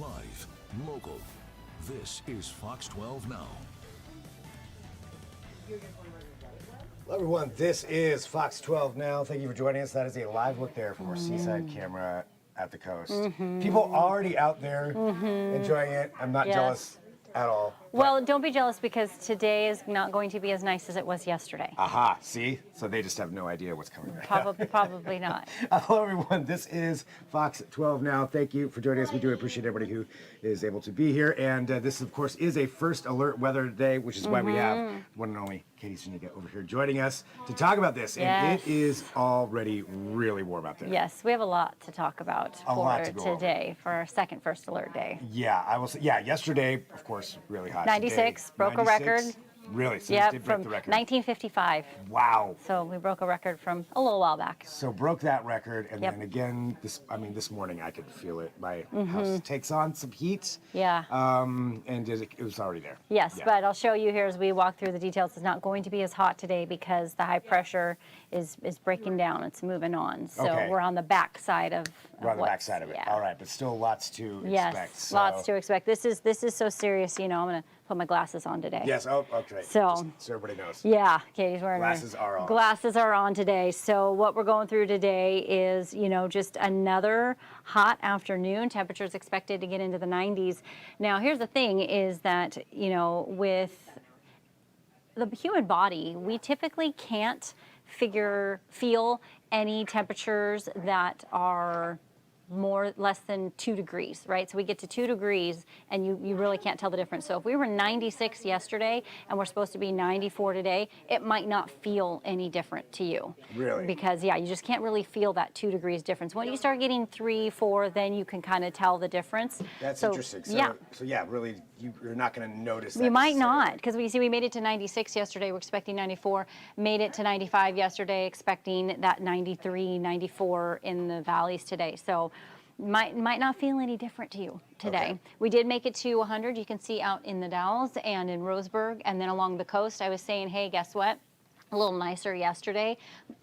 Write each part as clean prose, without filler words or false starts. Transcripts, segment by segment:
Live, local. This is Fox 12 Now. Hello everyone, this is Fox 12 Now. Thank you for joining us. That is a live look there from our seaside camera at the coast. People already out there enjoying it. I'm not jealous at all. Well, don't be jealous because today is not going to be as nice as it was yesterday. Aha, see? So they just have no idea what's coming right Probably not. Hello everyone, this is Fox 12 Now. Thank you for joining us. We do appreciate everybody who is able to be here. And this, of course, is a first alert weather day, which is why we have one and only Katie Sunika over here joining us to talk about this. And it is already really warm out there. Yes, we have a lot to talk about today for our second first alert day. Yeah, I will say, yesterday, of course, really hot. 96, today, broke 96, a record. Really? So this did break from the record. 1955. Wow. So we broke a record from a little while back. So broke that record, and then again, this morning I could feel it. My house takes on some heat. Yeah. And it was already there. Yes, but I'll show you here as we walk through the details. It's not going to be as hot today because the high pressure is breaking down. It's moving on. So we're on the back side of We're on the back side of it. All right, but still lots to expect. Yes, lots to expect. This is so serious. You know, I'm going to put my glasses on today. Yes, okay. So everybody knows. Yeah, Katie's wearing glasses are on. Glasses are on today. So what we're going through today is, just another hot afternoon. Temperatures expected to get into the 90s. Now, here's the thing is that, with the human body, we typically can't feel any temperatures that are less than 2 degrees, right? So we get to 2 degrees and you really can't tell the difference. So if we were 96 yesterday and we're supposed to be 94 today, it might not feel any different to you. Really? Because you just can't really feel that 2 degrees difference. When you start getting 3, 4, then you can kind of tell the difference. That's interesting. So really, you're not going to notice that. You might not, because we made it to 96 yesterday. We're expecting 94. Made it to 95 yesterday, expecting that 93, 94 in the valleys today. So might not feel any different to you today. Okay. We did make it to 100. You can see out in the Dalles and in Roseburg, and then along the coast. I was saying, hey, guess what? A little nicer yesterday.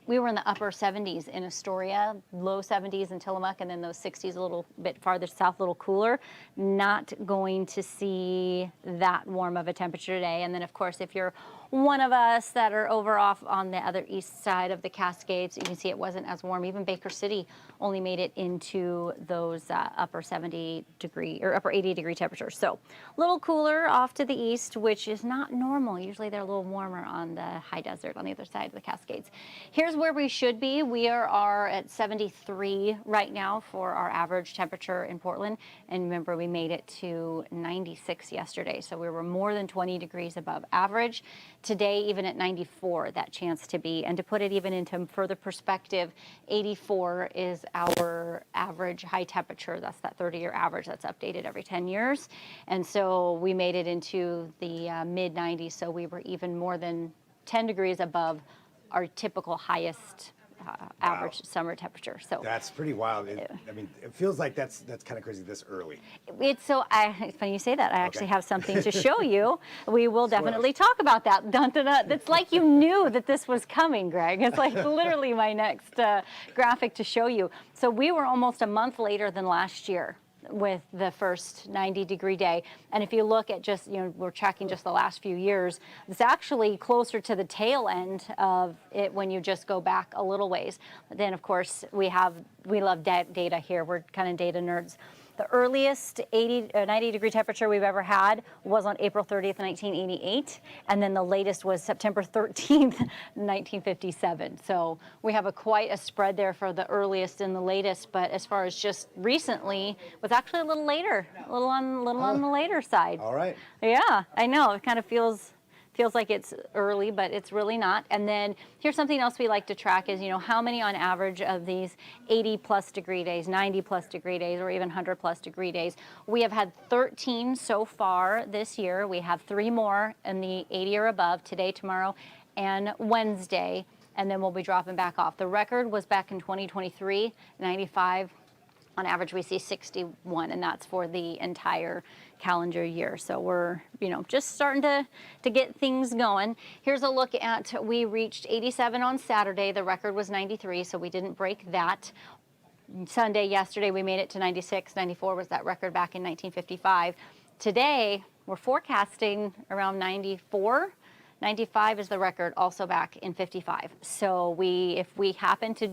We were in the upper 70s in Astoria, low 70s in Tillamook, and then those 60s a little bit farther south, a little cooler. Not going to see that warm of a temperature today. And then, of course, if you're one of us that are over off on the other east side of the Cascades, you can see it wasn't as warm. Even Baker City only made it into those upper 70 degree or upper 80 degree temperatures. So a little cooler off to the east, which is not normal. Usually they're a little warmer on the high desert on the other side of the Cascades. Here's where we should be. We are at 73 right now for our average temperature in Portland. And remember, we made it to 96 yesterday. So we were more than 20 degrees above average. Today, even at 94, that chance to be. And to put it even into further perspective, 84 is our average high temperature. That's that 30-year average that's updated every 10 years. And so we made it into the mid 90s. So we were even more than 10 degrees above our typical highest average summer temperature. So that's pretty wild. It feels like that's kind of crazy this early. It's funny you say that. I actually have something to show you. We will definitely talk about that. Dun, dun, dun. It's like you knew that this was coming, Greg. It's like literally my next graphic to show you. So we were almost a month later than last year with the first 90-degree day. And if you look at just, we're tracking just the last few years, it's actually closer to the tail end of it when you just go back a little ways. But then, of course, we love data here. We're kind of data nerds. The earliest 90-degree temperature we've ever had was on April 30th, 1988, and then the latest was September 13th, 1957. So we have quite a spread there for the earliest and the latest, but as far as just recently, it was actually a little later, a little on the later side. All right. Yeah, I know. It kind of feels like it's early, but it's really not. And then here's something else we like to track is, how many on average of these 80 plus degree days, 90 plus degree days, or even 100 plus degree days. We have had 13 so far this year. We have 3 more in the 80 or above today, tomorrow, and Wednesday, and then we'll be dropping back off. The record was back in 2023, 95. On average, we see 61, and that's for the entire calendar year. So we're, just starting to get things going. Here's a look at, we reached 87 on Saturday. The record was 93, so we didn't break that. Sunday, yesterday, we made it to 96. 94 was that record back in 1955. Today, we're forecasting around 94. 95 is the record, also back in 55. So if we happen to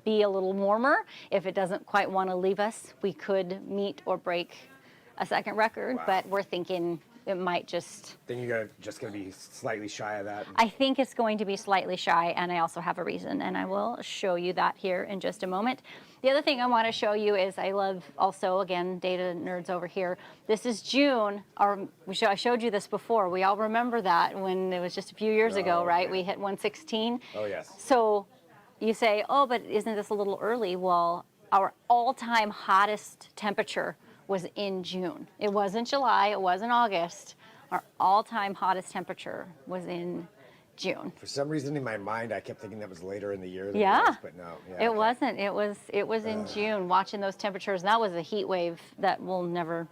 be a little warmer, if it doesn't quite want to leave us, we could meet or break a second record. Wow. But we're thinking it might just... Then you're just going to be slightly shy of that? I think it's going to be slightly shy, and I also have a reason, and I will show you that here in just a moment. The other thing I want to show you is I love also, again, data nerds over here. This is June. I showed you this before. We all remember that when it was just a few years ago, right? Yeah. We hit 116. Oh, yes. So you say, oh, but isn't this a little early? Well, our all-time hottest temperature was in June. It wasn't July, it wasn't August. Our all-time hottest temperature was in June. For some reason in my mind, I kept thinking that was later in the year. Than Yeah. it was, but no. Yeah, It wasn't. It was in June, watching those temperatures. And that was a heat wave that we'll never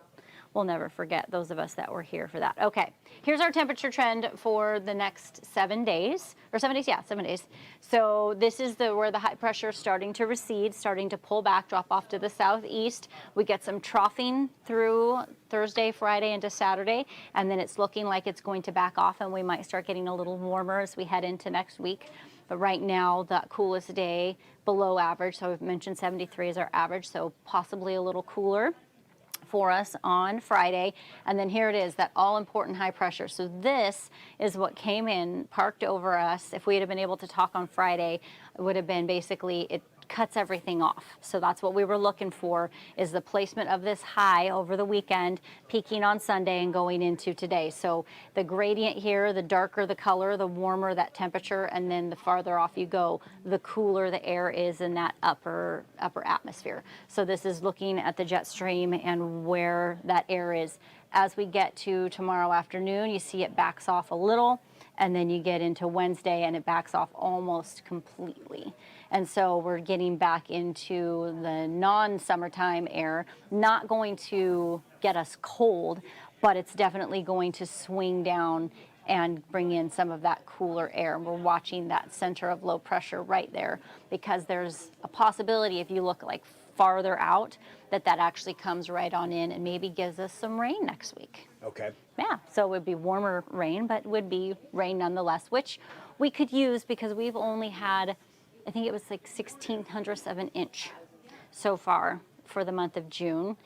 forget, those of us that were here for that. Okay, here's our temperature trend for the next 7 days, or 7 days, yeah, 7 days. So this is where the high pressure is starting to recede, starting to pull back, drop off to the southeast. We get some troughing through Thursday, Friday into Saturday, and then it's looking like it's going to back off, and we might start getting a little warmer as we head into next week. But right now, the coolest day below average, so I've mentioned 73 is our average, so possibly a little cooler for us on Friday. And then here it is, that all-important high pressure. So this is what came in, parked over us. If we had been able to talk on Friday, it would have been basically, it cuts everything off. So that's what we were looking for, is the placement of this high over the weekend, peaking on Sunday and going into today. So the gradient here, the darker the color, the warmer that temperature, and then the farther off you go, the cooler the air is in that upper atmosphere. So this is looking at the jet stream and where that air is. As we get to tomorrow afternoon, you see it backs off a little, and then you get into Wednesday and it backs off almost completely. And so we're getting back into the non-summertime air, not going to get us cold, but it's definitely going to swing down and bring in some of that cooler air. And we're watching that center of low pressure right there, because there's a possibility, if you look like farther out, that actually comes right on in and maybe gives us some rain next week. Okay. Yeah, so it would be warmer rain, but would be rain nonetheless, which we could use because we've only had, I think it was like 1/1600th of an inch so far for the month of June.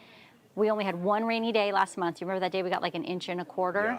We only had one rainy day last month. You remember that day we got like 1.25 inches? Yeah.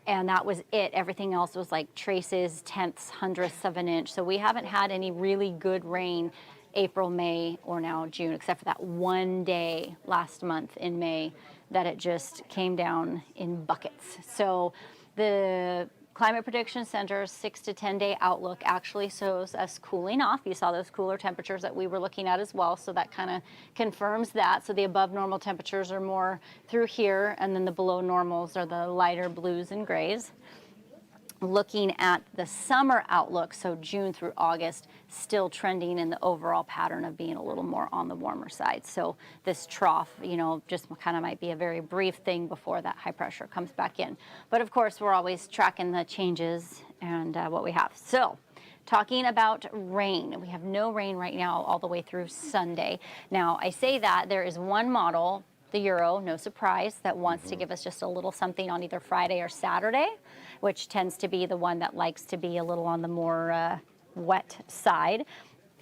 And that was it. Everything else was like traces, tenths, hundredths of an inch. So we haven't had any really good rain April, May, or now June, except for that one day last month in May that it just came down in buckets. So the Climate Prediction Center's 6 to 10 day outlook actually shows us cooling off. You saw those cooler temperatures that we were looking at as well, so that kind of confirms that. So the above normal temperatures are more through here, and then the below normals are the lighter blues and grays. Looking at the summer outlook, so June through August, still trending in the overall pattern of being a little more on the warmer side. So this trough, just kind of might be a very brief thing before that high pressure comes back in. But of course, we're always tracking the changes and what we have. So talking about rain, we have no rain right now all the way through Sunday. Now, I say that there is one model, the Euro, no surprise, that wants to give us just a little something on either Friday or Saturday, which tends to be the one that likes to be a little on the more wet side.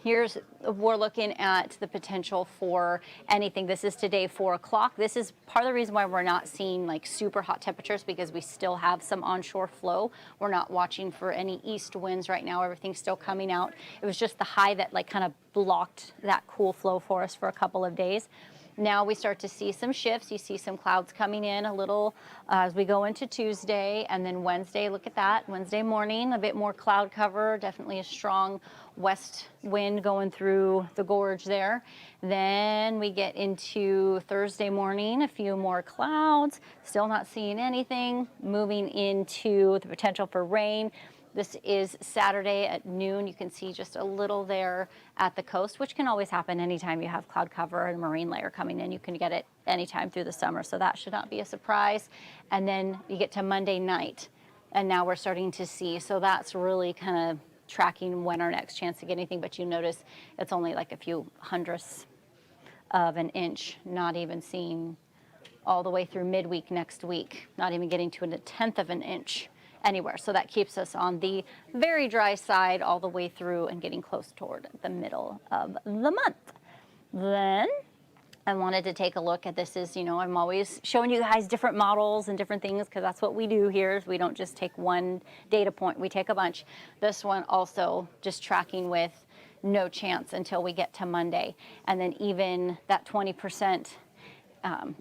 We're looking at the potential for anything. This is today, 4 o'clock. This is part of the reason why we're not seeing like super hot temperatures, because we still have some onshore flow. We're not watching for any east winds right now. Everything's still coming out. It was just the high that like kind of blocked that cool flow for us for a couple of days. Now we start to see some shifts. You see some clouds coming in a little as we go into Tuesday, and then Wednesday, look at that. Wednesday morning, a bit more cloud cover, definitely a strong west wind going through the gorge there. Then we get into Thursday morning, a few more clouds, still not seeing anything, moving into the potential for rain. This is Saturday at noon. You can see just a little there at the coast, which can always happen anytime you have cloud cover and marine layer coming in. You can get it anytime through the summer, so that should not be a surprise. And then you get to Monday night, and now we're starting to see, so that's really kind of tracking when our next chance to get anything, but you notice it's only like a few hundredths of an inch, not even seeing all the way through midweek next week, not even getting to a tenth of an inch anywhere. So that keeps us on the very dry side all the way through and getting close toward the middle of the month. Then I wanted to take a look at this. Is, I'm always showing you guys different models and different things because that's what we do here. Is we don't just take one data point, we take a bunch. This one also just tracking with no chance until we get to Monday. And then even that 20%,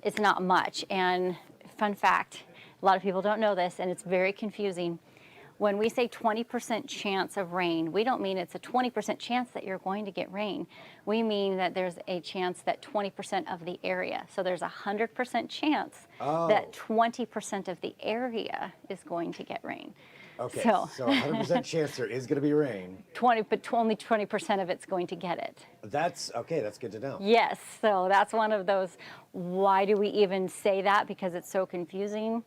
it's not much. And fun fact, a lot of people don't know this and it's very confusing. When we say 20% chance of rain, we don't mean it's a 20% chance that you're going to get rain. We mean that there's a chance that 20% of the area. So there's a 100% chance that 20% of the area is going to get rain. Okay, so 100% chance there is going to be rain. But only 20% of it's going to get it. That's okay. That's good to know. Yes, so that's one of those. Why do we even say that? Because it's so confusing.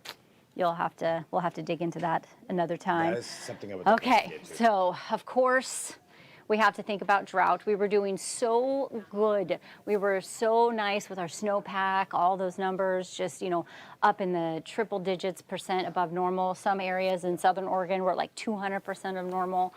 We'll have to dig into that another time. That is something I would. Okay, so of course we have to think about drought. We were doing so good. We were so nice with our snowpack, all those numbers, just, up in the triple digits % above normal. Some areas in Southern Oregon were like 200% of normal.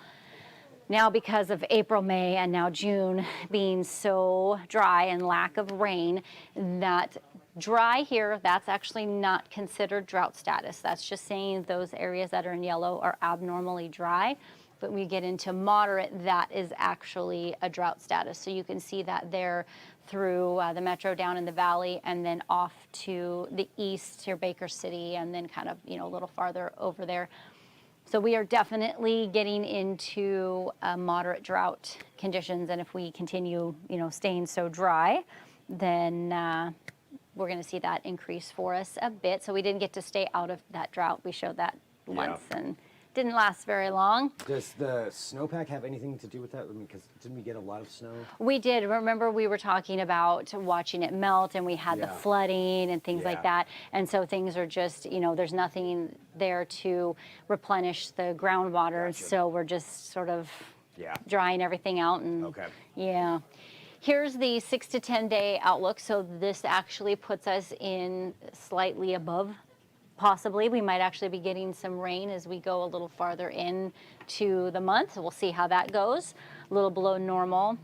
Now, because of April, May, and now June being so dry and lack of rain, that dry here, that's actually not considered drought status. That's just saying those areas that are in yellow are abnormally dry. But when we get into moderate, that is actually a drought status. So you can see that there through the metro down in the valley and then off to the east to Baker City and then kind of, a little farther over there. So we are definitely getting into moderate drought conditions. And if we continue, staying so dry, then we're going to see that increase for us a bit. So we didn't get to stay out of that drought. We showed that once and didn't last very long. Does the snowpack have anything to do with that? I mean, because didn't we get a lot of snow? We did. Remember, we were talking about watching it melt, and we had the flooding and things like that. And so things are just, there's nothing there to replenish the groundwater. Gotcha. So we're just sort of drying everything out. And here's the 6 to 10 day outlook. So this actually puts us in slightly above. Possibly, we might actually be getting some rain as we go a little farther in to the month. We'll see how that goes. A little below normal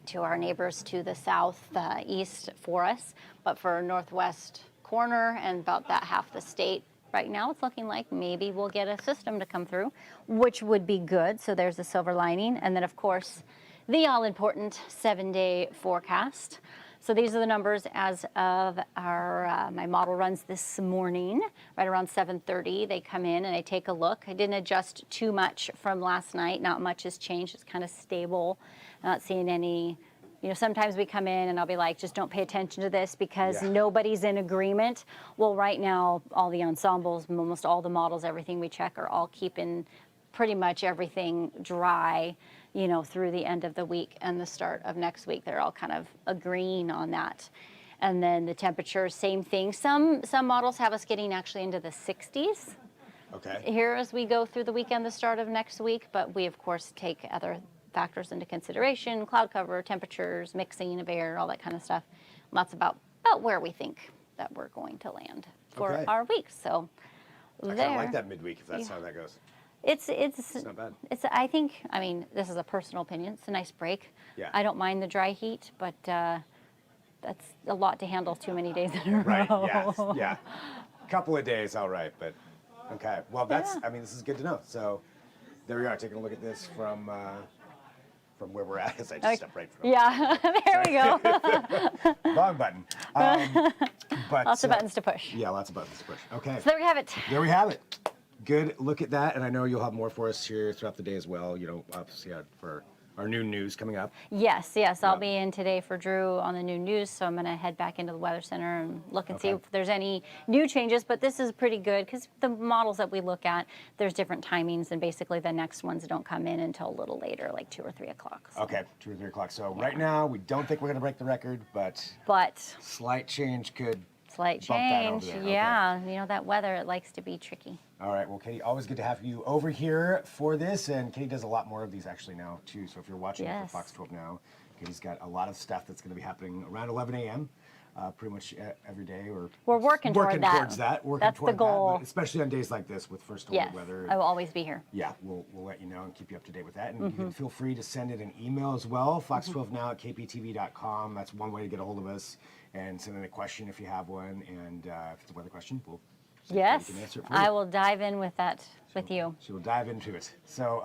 to our neighbors to the south, east for us. But for northwest corner and about that half the state, right now it's looking like maybe we'll get a system to come through, which would be good. So there's the silver lining. And then, of course, the all-important 7-day forecast. So these are the numbers as of our, my model runs this morning, right around 7:30. They come in and I take a look. I didn't adjust too much from last night. Not much has changed. It's kind of stable. I'm not seeing any, sometimes we come in and I'll be like, just don't pay attention to this because nobody's in agreement. Well, right now, all the ensembles, almost all the models, everything we check are all keeping pretty much everything dry, through the end of the week and the start of next week. They're all kind of agreeing on that. And then the temperature, same thing. Some models have us getting actually into the 60s. Okay. Here as we go through the weekend, the start of next week, but we of course take other factors into consideration, cloud cover, temperatures, mixing of air, all that kind of stuff. And that's about where we think that we're going to land for our week. So I kind of like that midweek if that's how that goes. It's not bad. I mean, this is a personal opinion. It's a nice break. Yeah. I don't mind the dry heat, but that's a lot to handle too many days in a row. Right, yeah. Couple of days, all right, but okay. Well, this is good to know. So there we are, taking a look at this from where we're at as I just stepped right from it. Yeah, there we go. Wrong button. But Lots of buttons to push. Yeah, lots of buttons to push. Okay. So there we have it. There we have it. Good look at that, and I know you'll have more for us here throughout the day as well. Obviously for our new news coming up. Yes. I'll be in today for Drew on the new news, so I'm going to head back into the Weather Center and look and see if there's any new changes. But this is pretty good because the models that we look at, there's different timings, and basically the next ones don't come in until a little later, like 2 or 3 o'clock. So. Okay, 2 or 3 o'clock. So right now, we don't think we're going to break the record, but slight change could Slight change, yeah. That weather, it likes to be tricky. All right, well, Katie, always good to have you over here for this, and Katie does a lot more of these actually now, too. So if you're watching for Fox 12 Now, Katie's got a lot of stuff that's going to be happening around 11 a.m. Pretty much every day, or We're working toward that. towards that. Working That's the toward goal. That, but especially on days like this with first alert Yes, weather. I will always be here. Yeah, we'll let you know and keep you up to date with that. And you can feel free to send it an email as well, fox12now at kptv.com. That's one way to get a hold of us. And send in a question if you have one. And if it's a weather question, we'll see if Yes, we can answer it for you. I will dive in with that with you. She will dive into it. So,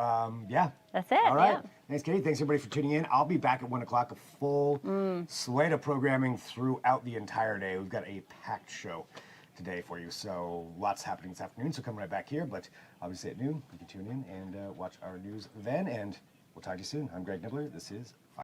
yeah. That's it, All right. yeah. Thanks, Katie. Thanks, everybody, for tuning in. I'll be back at 1 o'clock, a full slate of programming throughout the entire day. We've got a packed show today for you. So, lots happening this afternoon. So, come right back here. But obviously at noon, you can tune in and watch our news then. And we'll talk to you soon. I'm Greg Nibbler. This is